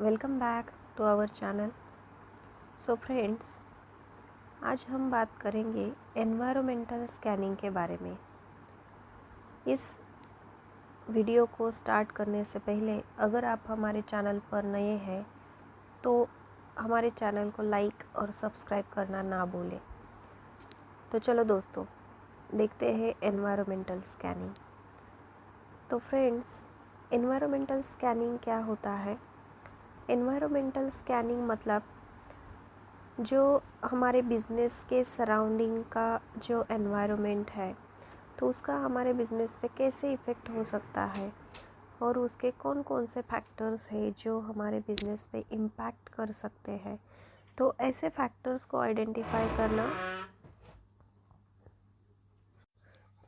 Welcome back to our channel. So friends, आज हम बात करेंगे एनवायरमेंटल स्कैनिंग के बारे में। इस वीडियो को स्टार्ट करने से पहले अगर आप हमारे चैनल पर नए हैं तो हमारे चैनल को लाइक और सब्सक्राइब करना ना भूलें। तो चलो दोस्तों, देखते हैं एनवायरमेंटल स्कैनिंग। तो फ्रेंड्स, एनवायरमेंटल स्कैनिंग क्या होता है? एनवायरमेंटल स्कैनिंग मतलब जो हमारे बिज़नेस के सराउंडिंग का जो एनवायरनमेंट है, तो उसका हमारे बिज़नेस पे कैसे इफ़ेक्ट हो सकता है और उसके कौन कौन से फैक्टर्स हैं जो हमारे बिज़नेस पे इम्पैक्ट कर सकते हैं। तो ऐसे फैक्टर्स को आइडेंटिफाई करना,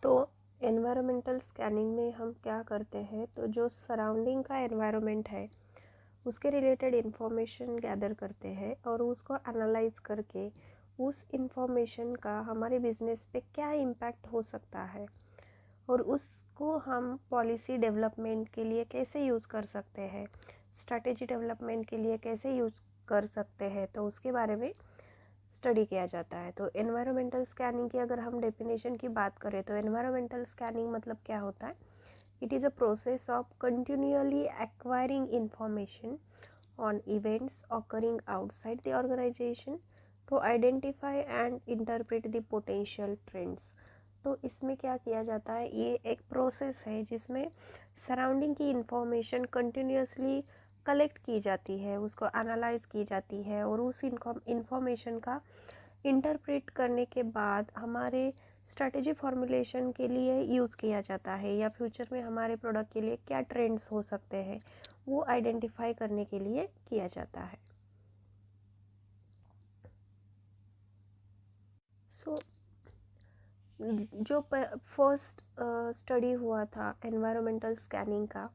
तो एनवायरमेंटल स्कैनिंग में हम क्या करते हैं, तो जो सराउंडिंग का एनवायरनमेंट है उसके रिलेटेड इन्फॉर्मेशन गैदर करते हैं और उसको एनालाइज करके उस इन्फॉर्मेशन का हमारे बिजनेस पे क्या इम्पैक्ट हो सकता है और उसको हम पॉलिसी डेवलपमेंट के लिए कैसे यूज़ कर सकते हैं, स्ट्रैटेजी डेवलपमेंट के लिए कैसे यूज़ कर सकते हैं, तो उसके बारे में स्टडी किया जाता है। तो एनवायरमेंटल स्कैनिंग की अगर हम डेफिनेशन की बात करें तो एनवायरमेंटल स्कैनिंग मतलब क्या होता है? It is a process of continually acquiring information on events occurring outside the organization to identify and interpret the potential trends। तो इसमें क्या किया जाता है, ये एक प्रोसेस है जिसमें सराउंडिंग की इंफॉर्मेशन कंटिन्यूसली कलेक्ट की जाती है, उसको एनालाइज की जाती है और उस इंफॉर्मेशन का इंटरप्रेट करने के बाद हमारे स्ट्रैटेजी फॉर्मुलेशन के लिए यूज़ किया जाता है, या फ्यूचर में हमारे प्रोडक्ट के लिए क्या ट्रेंड्स हो सकते हैं वो आइडेंटिफाई करने के लिए किया जाता है। सो जो फर्स्ट स्टडी हुआ था एनवायरमेंटल स्कैनिंग का,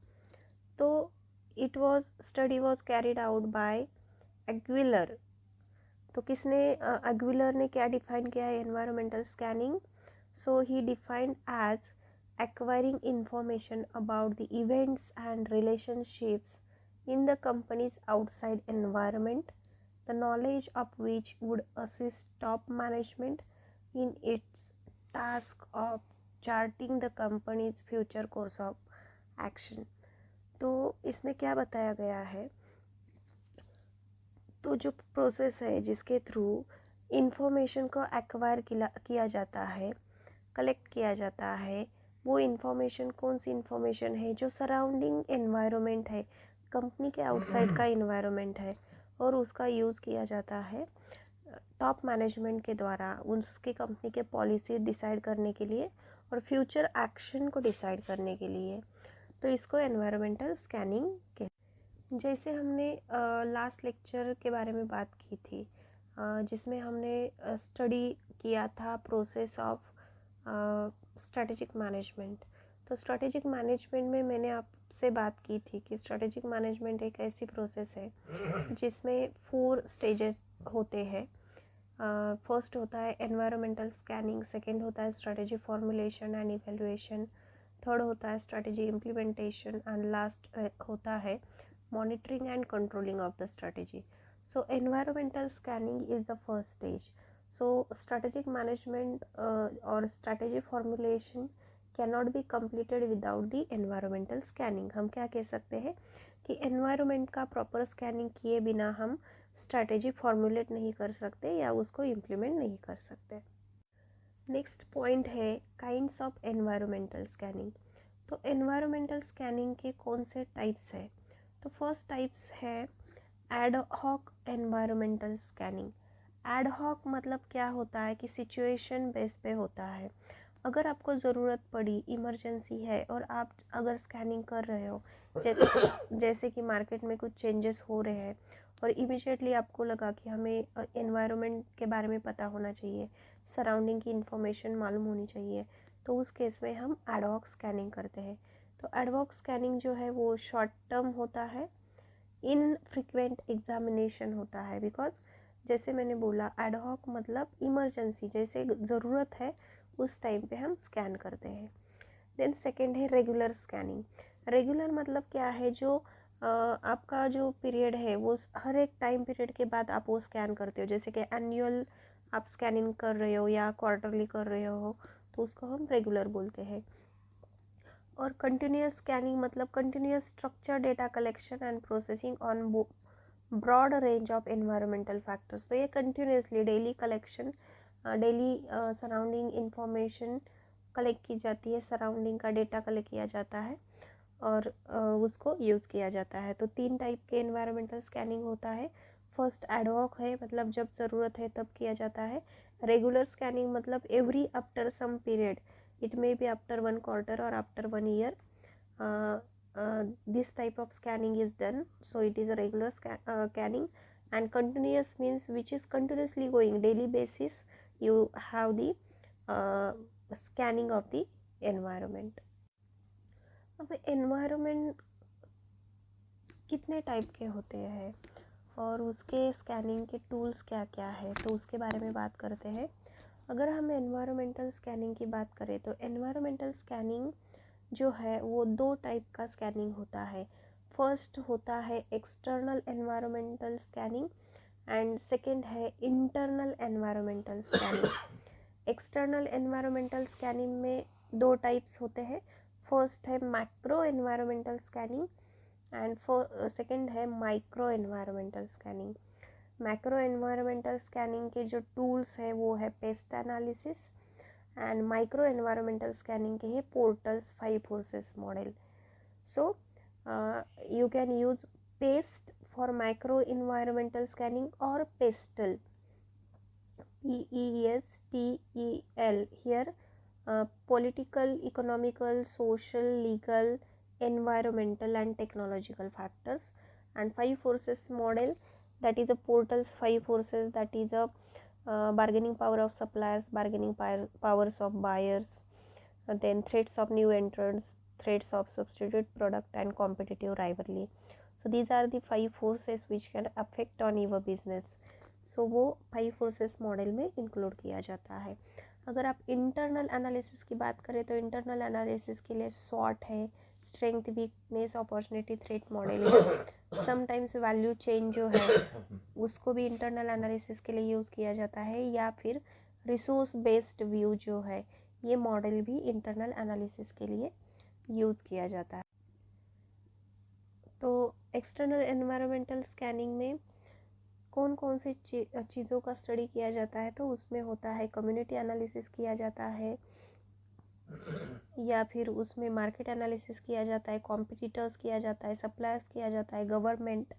तो study was carried out by Aguilar. तो किसने, एग्विलर ने क्या डिफाइन किया है environmental scanning? So he defined as acquiring information about the events and relationships in the company's outside environment, the knowledge of which would assist top management in its task of charting the company's future course of action। तो इसमें क्या बताया गया है, तो जो process है जिसके थ्रू इंफॉर्मेशन को एक्वायर किया जाता है, कलेक्ट किया जाता है, वो इन्फॉर्मेशन कौन सी इन्फॉर्मेशन है जो सराउंडिंग एनवायरनमेंट है, कंपनी के आउटसाइड का इन्वायरनमेंट है, और उसका यूज़ किया जाता है टॉप मैनेजमेंट के द्वारा उसकी कंपनी के पॉलिसी डिसाइड करने के लिए और फ्यूचर एक्शन को डिसाइड करने के लिए। तो इसको एनवायरमेंटल स्कैनिंग कहते हैं। जैसे हमने लास्ट लेक्चर के बारे में बात की थी, जिसमें हमने स्टडी किया था प्रोसेस ऑफ स्ट्रैटेजिक मैनेजमेंट। तो स्ट्रैटेजिक मैनेजमेंट में मैंने आपसे बात की थी कि स्ट्रैटेजिक मैनेजमेंट एक ऐसी प्रोसेस है जिसमें 4 स्टेजेस होते हैं। फर्स्ट होता है एनवायरमेंटल स्कैनिंग, सेकंड होता है strategy formulation and evaluation, third होता है स्ट्रैटेजी इम्प्लीमेंटेशन एंड लास्ट होता है monitoring and controlling of the strategy. So environmental scanning is the first stage. So strategic management और strategy formulation can not be completed without the environmental scanning. हम क्या कह सकते हैं कि एनवायरनमेंट का प्रॉपर स्कैनिंग किए बिना हम स्ट्रैटेजी फॉर्मुलेट नहीं कर सकते या उसको इम्प्लीमेंट नहीं कर सकते। नेक्स्ट पॉइंट है काइंड्स ऑफ एनवायरमेंटल स्कैनिंग। तो एनवायरमेंटल स्कैनिंग के कौन से टाइप्स है? तो फर्स्ट टाइप्स है ad hoc environmental scanning. Ad hoc मतलब क्या होता है कि सिचुएशन बेस पे होता है। अगर आपको ज़रूरत पड़ी, इमरजेंसी है और आप अगर स्कैनिंग कर रहे हो, जैसे कि मार्केट में कुछ चेंजेस हो रहे हैं और इमिजिएटली आपको लगा कि हमें एनवायरनमेंट के बारे में पता होना चाहिए, सराउंडिंग की इंफॉर्मेशन मालूम होनी चाहिए, तो उस केस में हम एडहॉक स्कैनिंग करते हैं। तो एडहॉक स्कैनिंग जो है वो शॉर्ट टर्म होता है, इनफ्रीक्वेंट एग्जामिनेशन होता है, बिकॉज जैसे मैंने बोला एडहॉक मतलब इमरजेंसी, जैसे ज़रूरत है उस टाइम पे हम स्कैन करते हैं। देन सेकेंड है रेगुलर स्कैनिंग। रेगुलर मतलब क्या है, जो आपका जो पीरियड है वो हर एक टाइम पीरियड के बाद आप वो स्कैन करते हो, जैसे कि एनुअल आप स्कैनिंग कर रहे हो या क्वार्टरली कर रहे हो तो उसको हम रेगुलर बोलते हैं। और कंटिन्यूस स्कैनिंग मतलब continuous structure data collection and processing on broad range of environmental factors. तो ये continuously daily collection, daily surrounding information collect की जाती है, सराउंडिंग का डेटा कलेक्ट किया जाता है और उसको यूज़ किया जाता है। तो 3 टाइप के एनवायरमेंटल स्कैनिंग होता है। फर्स्ट एडहॉक है, मतलब जब ज़रूरत है तब किया जाता है। रेगुलर स्कैनिंग मतलब every after some period, it may be after 1 quarter और after 1 year this type of scanning is done, so it is a regular scanning. And continuous means which is continuously going daily basis, you have the scanning of the environment. अब environment कितने type के होते हैं और उसके scanning के tools क्या क्या है, तो उसके बारे में बात करते हैं। अगर हम एनवायरमेंटल स्कैनिंग की बात करें तो एनवायरमेंटल स्कैनिंग जो है वो 2 टाइप का स्कैनिंग होता है। फर्स्ट होता है external environmental scanning and second है internal environmental scanning. External environmental scanning में 2 टाइप्स होते हैं। फर्स्ट है macro environmental scanning and second है micro environmental scanning. Macro environmental scanning के जो टूल्स हैं वो है PEST analysis and micro environmental scanning के है Porter's 5 forces model. So you can use PEST for micro environmental scanning or PESTEL, PESTEL here, political, economical, social, legal, environmental and technological factors. And 5 forces model, that is a portals 5 forces, that is a bargaining power of suppliers, bargaining powers of buyers, then threats of new entrants, threats of substitute product and competitive rivalry. So these are the 5 forces which can affect on your business. So वो 5 forces model में include किया जाता है। अगर आप internal analysis की बात करें तो इंटरनल एनालिसिस के लिए SWOT है, strength weakness opportunity threat model है। समटाइम्स वैल्यू चेन जो है उसको भी इंटरनल एनालिसिस के लिए यूज़ किया जाता है, या फिर रिसोर्स बेस्ड व्यू जो है ये मॉडल भी इंटरनल एनालिसिस के लिए यूज़ किया जाता है। तो एक्सटर्नल एनवायरमेंटल स्कैनिंग में कौन कौन सी चीज़ों का स्टडी किया जाता है, तो उसमें होता है कम्युनिटी एनालिसिस किया जाता है, या फिर उसमें मार्केट एनालिसिस किया जाता है, कॉम्पिटिटर्स किया जाता है, सप्लायर्स किया जाता है, government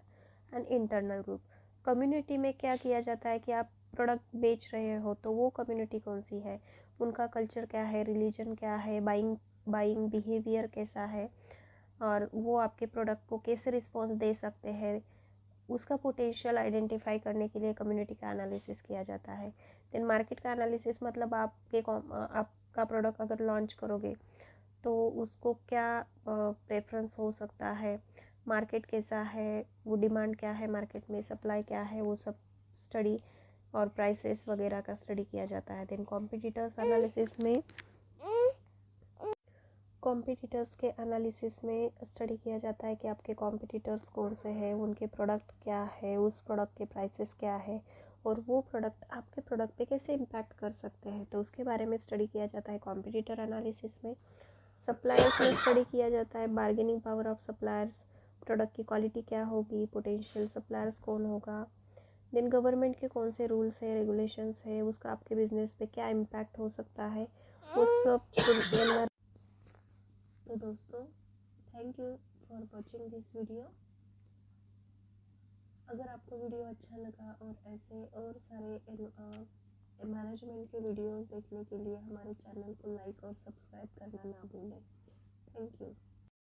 and internal group. Community में क्या किया जाता है कि आप प्रोडक्ट बेच रहे हो तो वो कम्युनिटी कौन सी है, उनका कल्चर क्या है, रिलीजन क्या है, बाइंग बिहेवियर कैसा है, और वो आपके प्रोडक्ट को कैसे रिस्पॉन्स दे सकते हैं, उसका पोटेंशियल आइडेंटिफाई करने के लिए कम्युनिटी का एनालिसिस किया जाता है। देन मार्केट का एनालिसिस मतलब आपका प्रोडक्ट अगर लॉन्च करोगे तो उसको क्या प्रेफरेंस हो सकता है, मार्केट कैसा है, वो डिमांड क्या है मार्केट में, सप्लाई क्या है, वो सब स्टडी और प्राइसेस वगैरह का स्टडी किया जाता है। देन कॉम्पिटिटर्स एनालिसिस में कॉम्पिटिटर्स के एनालिसिस में स्टडी किया जाता है कि आपके कॉम्पिटिटर्स कौन से हैं, उनके प्रोडक्ट क्या है, उस प्रोडक्ट के प्राइसेस क्या है और वो प्रोडक्ट आपके प्रोडक्ट पे कैसे इम्पैक्ट कर सकते हैं, तो उसके बारे में स्टडी किया जाता है कॉम्पिटिटर एनालिसिस में। सप्लायर्स में स्टडी किया जाता है bargaining power of suppliers, product की क्वालिटी क्या होगी, पोटेंशियल सप्लायर्स कौन होगा। देन गवर्नमेंट के कौन से रूल्स है, रेगुलेशंस है, उसका आपके बिजनेस पे क्या इम्पैक्ट हो सकता है, वो सब। तो दोस्तों, thank you for watching this video. अगर आपको वीडियो अच्छा लगा और ऐसे और सारे मैनेजमेंट के वीडियोस देखने के लिए हमारे चैनल को लाइक और सब्सक्राइब करना ना भूलें। Thank you.